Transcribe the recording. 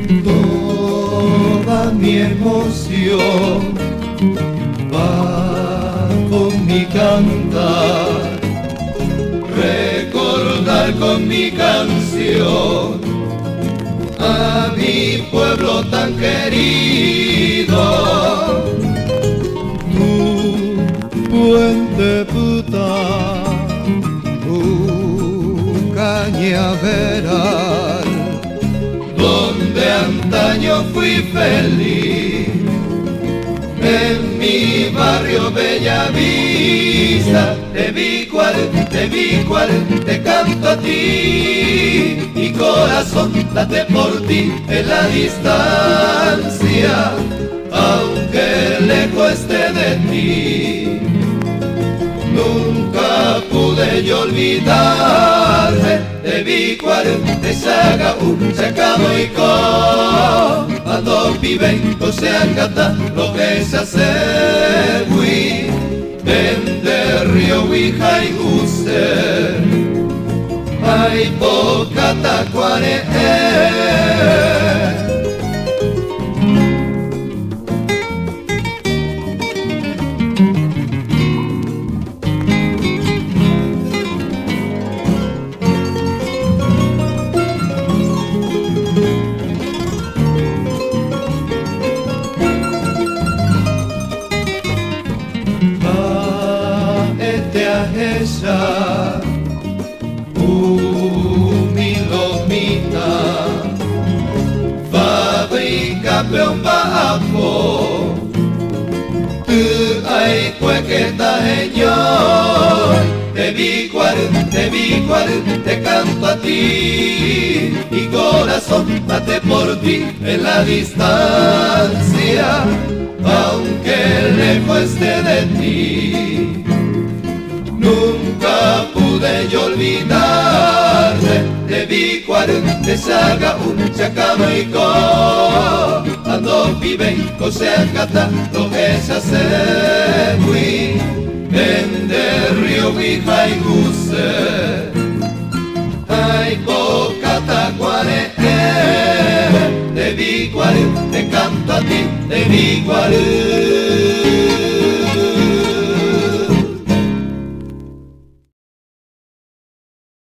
Toda mi emoción va con mi cantar, recordar con mi canción a mi pueblo tan querido. Tu puente puta, tu cañaveral, donde antaño fui feliz, en mi barrio Bellavista, te vi cual, te canto a ti, mi corazón late por ti en la distancia, aunque lejos esté de ti. Nunca pude yo olvidarte, te vi cual te saga un sacado y con ando pibenco se angata lo que se hace muy vende río Huija y Guse ay poca tacuare. Esa humilomita fabrica peón bajo tu ay cuequeta señor, te vi cual, te canto a ti, mi corazón late por ti en la distancia, aunque lejos esté de ti. Nunca pude yo olvidarte, te vi cual te saga un chacano y con ando pibenco se angata lo que se hace muy vende río Huija y Guse ay poca tacuare. Te vi cual te canto a ti, te vi cual